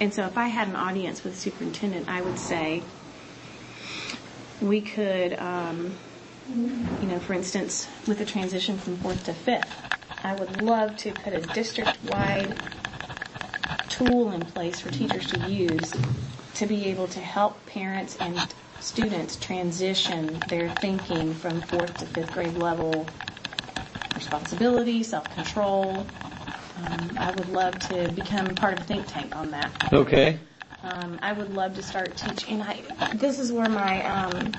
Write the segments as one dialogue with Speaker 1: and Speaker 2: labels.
Speaker 1: And so if I had an audience with the superintendent, I would say we could, for instance, with the transition from 4th to 5th, I would love to put a district-wide tool in place for teachers to use to be able to help parents and students transition their thinking from 4th to 5th grade level responsibility, self-control. I would love to become part of a think tank on that.
Speaker 2: Okay.
Speaker 1: I would love to start teaching. And this is where my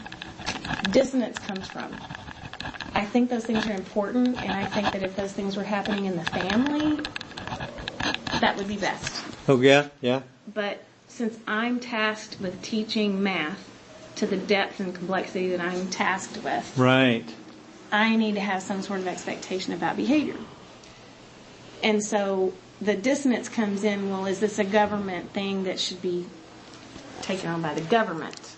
Speaker 1: dissonance comes from. I think those things are important, and I think that if those things were happening in the family, that would be best.
Speaker 2: Oh, yeah, yeah.
Speaker 1: But since I'm tasked with teaching math to the depth and complexity that I'm tasked with,
Speaker 2: right,
Speaker 1: I need to have some sort of expectation about behavior. And so the dissonance comes in, well, is this a government thing that should be taken on by the government?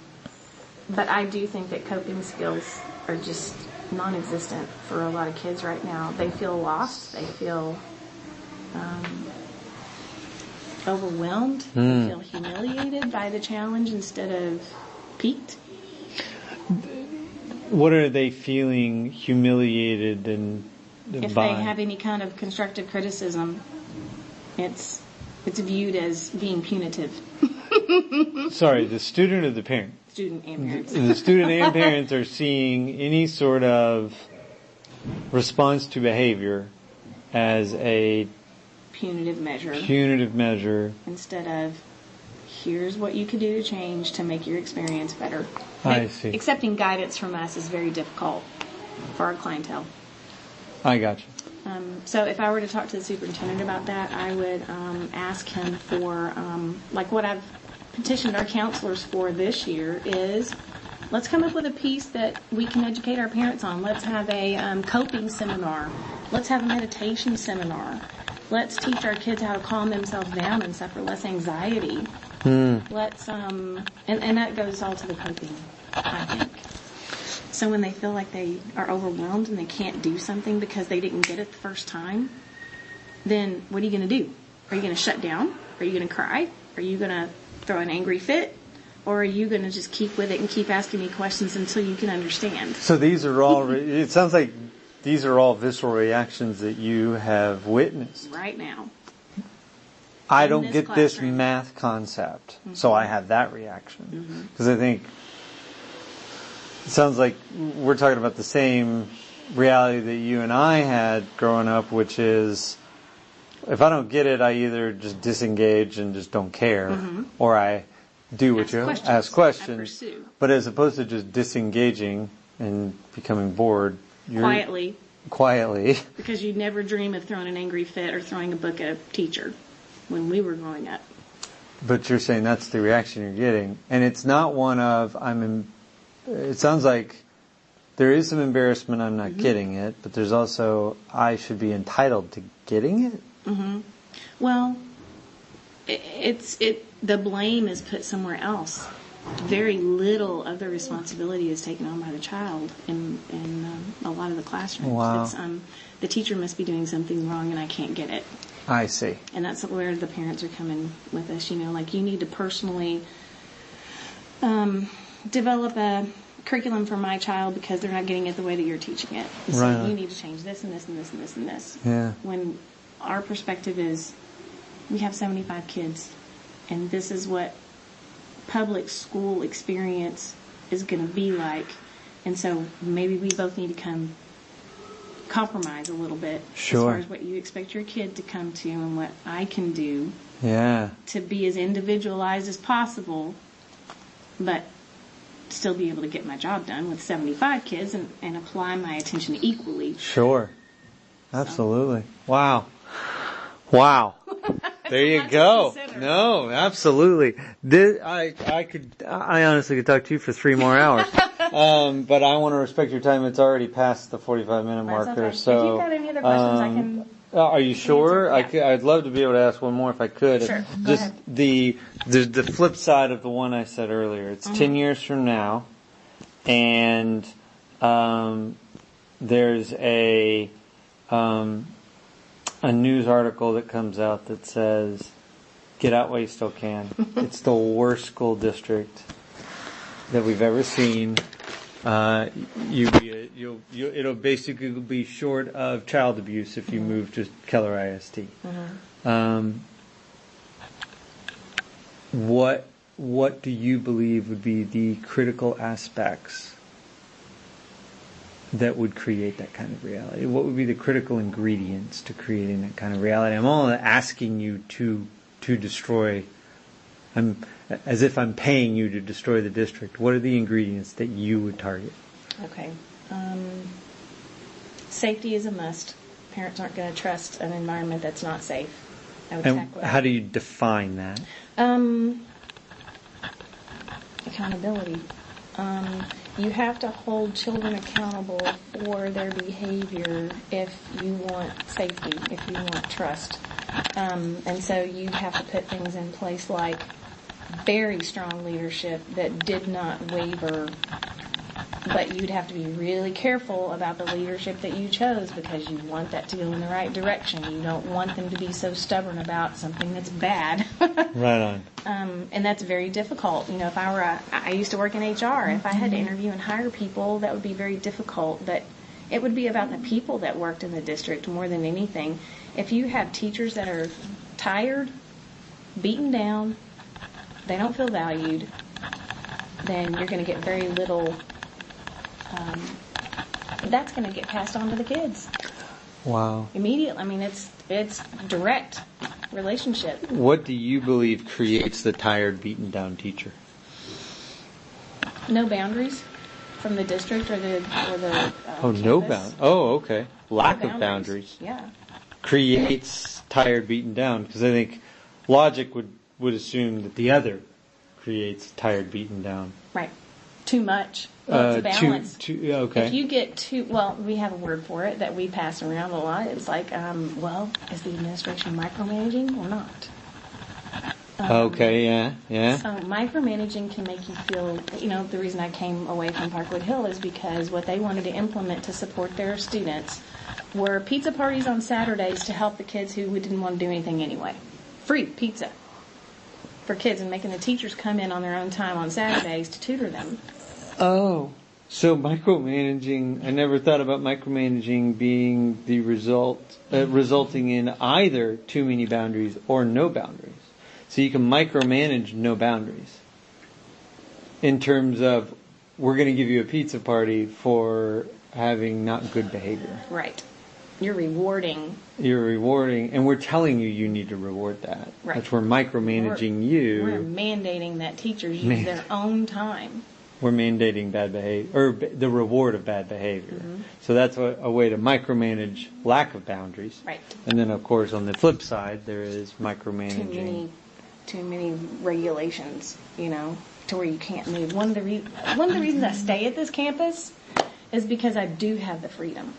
Speaker 1: But I do think that coping skills are just non-existent for a lot of kids right now. They feel lost. They feel overwhelmed. They feel humiliated by the challenge instead of piqued.
Speaker 2: What are they feeling humiliated and
Speaker 1: if
Speaker 2: by?
Speaker 1: They have any kind of constructive criticism, it's viewed as being punitive.
Speaker 2: Sorry, the student or the parent?
Speaker 1: Student and parents.
Speaker 2: The student and parents are seeing any sort of response to behavior as a
Speaker 1: punitive
Speaker 2: measure
Speaker 1: instead of here's what you can do to change to make your experience better.
Speaker 2: I see.
Speaker 1: Accepting guidance from us is very difficult for our clientele.
Speaker 2: I got you.
Speaker 1: So if I were to talk to the superintendent about that, I would ask him for, like what I've petitioned our counselors for this year is, let's come up with a piece that we can educate our parents on. Let's have a coping seminar. Let's have a meditation seminar. Let's teach our kids how to calm themselves down and suffer less anxiety. Let's, and that goes all to the coping, I think. So when they feel like they are overwhelmed and they can't do something because they didn't get it the first time, then what are you going to do? Are you going to shut down? Are you going to cry? Are you going to throw an angry fit? Or are you going to just keep with it and keep asking me questions until you can understand?
Speaker 2: So these are all, it sounds like these are all visceral reactions that you have witnessed.
Speaker 1: Right now.
Speaker 2: I don't get this math concept, so I have that reaction. Because I think it sounds like we're talking about the same reality that you and I had growing up, which is if I don't get it, I either just disengage and just don't care, or I do what you ask questions. But as opposed to just disengaging and becoming bored, you're quietly. Because
Speaker 1: you'd never dream of throwing an angry fit or throwing a book at a teacher when we were growing up.
Speaker 2: But you're saying that's the reaction you're getting. And it's not one of, it sounds like there is some embarrassment, I'm not getting it, but there's also, I should be entitled to getting it?
Speaker 1: Well, the blame is put somewhere else. Very little of the responsibility is taken on by the child in a lot of the classrooms.
Speaker 2: Wow.
Speaker 1: It's, the teacher must be doing something wrong and I can't get it.
Speaker 2: I see.
Speaker 1: And that's where the parents are coming with us, like you need to personally develop a curriculum for my child because they're not getting it the way that you're teaching it. So you need to change this and this and this and this and this.
Speaker 2: Yeah.
Speaker 1: When our perspective is we have 75 kids and this is what public school experience is going to be like. And so maybe we both need to compromise a little bit as far as what you expect your kid to come to and what I can do to be as individualized as possible, but still be able to get my job done with 75 kids and apply my attention equally.
Speaker 2: Sure. Absolutely. So. Wow. There you go. No, absolutely. I honestly could talk to you for 3 more hours. But I want to respect your time. It's already past the 45-minute marker.
Speaker 1: Okay.
Speaker 2: So,
Speaker 1: if you've got any other questions, I can.
Speaker 2: Are you sure?
Speaker 1: Yeah.
Speaker 2: I'd love to be able to ask one more if I could.
Speaker 1: Sure.
Speaker 2: Just the flip side of the one I said earlier. It's 10 years from now, and there's an a news article that comes out that says, get out while you still can. It's the worst school district that we've ever seen. It'll basically be short of child abuse if you move to Keller ISD. What do you believe would be the critical aspects that would create that kind of reality? What would be the critical ingredients to creating that kind of reality? I'm only asking you to destroy. As if I'm paying you to destroy the district. What are the ingredients that you would target?
Speaker 1: Okay. Safety is a must. Parents aren't going to trust an environment that's not safe. I would tackle
Speaker 2: how do you define that?
Speaker 1: Accountability. You have to hold children accountable for their behavior if you want safety, if you want trust. And so you have to put things in place like very strong leadership that did not waver, but you'd have to be really careful about the leadership that you chose because you want that to go in the right direction. You don't want them to be so stubborn about something that's bad.
Speaker 2: Right on.
Speaker 1: And that's very difficult. You know, if I used to work in HR. If I had to interview and hire people, that would be very difficult. But it would be about the people that worked in the district more than anything. If you have teachers that are tired, beaten down, they don't feel valued, then you're going to get very little. That's going to get passed on to the kids.
Speaker 2: Wow.
Speaker 1: Immediately. I mean, it's direct relationship.
Speaker 2: What do you believe creates the tired, beaten down teacher?
Speaker 1: No boundaries from the district or the
Speaker 2: no boundaries. Oh, okay. Lack of boundaries.
Speaker 1: Yeah.
Speaker 2: Creates tired, beaten down, because I think logic would assume that the other creates tired, beaten down.
Speaker 1: Right. Too much. Well, it's a balance.
Speaker 2: Okay.
Speaker 1: If you get we have a word for it that we pass around a lot. It's like, is the administration micromanaging or not?
Speaker 2: Okay, yeah.
Speaker 1: So micromanaging can make you feel, the reason I came away from Parkwood Hill is because what they wanted to implement to support their students were pizza parties on Saturdays to help the kids who didn't want to do anything anyway. Free pizza for kids, and making the teachers come in on their own time on Saturdays to tutor them.
Speaker 2: Oh, so micromanaging, I never thought about micromanaging being the resulting in either too many boundaries or no boundaries. So you can micromanage no boundaries in terms of, we're going to give you a pizza party for having not good behavior.
Speaker 1: Right. You're rewarding,
Speaker 2: and we're telling you need to reward that.
Speaker 1: Right.
Speaker 2: That's we're micromanaging you.
Speaker 1: We're mandating that teachers use their own time.
Speaker 2: We're mandating bad behavior, or the reward of bad behavior.
Speaker 1: Mm-hmm.
Speaker 2: So that's a way to micromanage lack of boundaries.
Speaker 1: Right.
Speaker 2: And then, of course, on the flip side, there is micromanaging.
Speaker 1: Too many regulations, to where you can't move. One of the reasons I stay at this campus is because I do have the freedom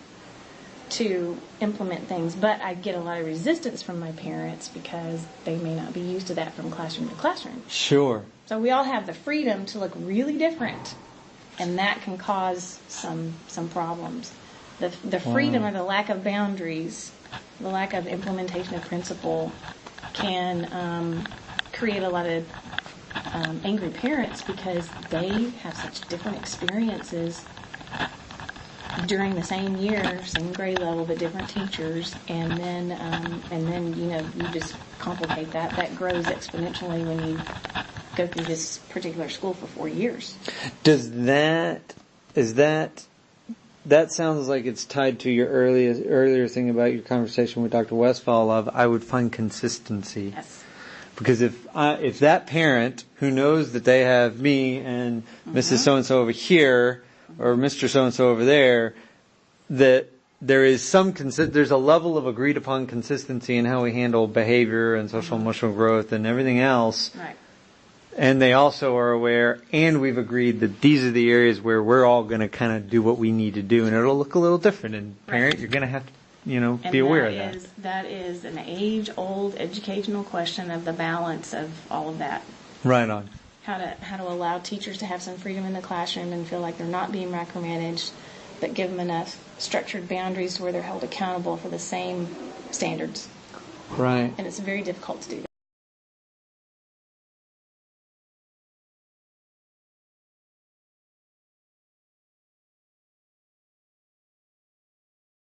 Speaker 1: to implement things, but I get a lot of resistance from my parents because they may not be used to that from classroom to classroom.
Speaker 2: Sure.
Speaker 1: So we all have the freedom to look really different, and that can cause some problems. The freedom or the lack of boundaries, the lack of implementation of principle can create a lot of angry parents because they have such different experiences during the same year, same grade level, but different teachers, and then you just complicate that. That grows exponentially when you go through this particular school for 4 years.
Speaker 2: That sounds like it's tied to your earlier thing about your conversation with Dr. Westphal of, I would find consistency.
Speaker 1: Yes.
Speaker 2: Because if that parent who knows that they have me and Mrs. So-and-so over here, or Mr. So-and-so over there, that there is there's a level of agreed upon consistency in how we handle behavior and social emotional growth and everything else.
Speaker 1: Right.
Speaker 2: And they also are aware, and we've agreed that these are the areas where we're all going to kind of do what we need to do, and it'll look a little different. And parent, you're going to have to, be aware of that.
Speaker 1: That is an age-old educational question of the balance of all of that.
Speaker 2: Right on.
Speaker 1: How to allow teachers to have some freedom in the classroom and feel like they're not being micromanaged, but give them enough structured boundaries where they're held accountable for the same
Speaker 2: Right.
Speaker 1: And it's very difficult to do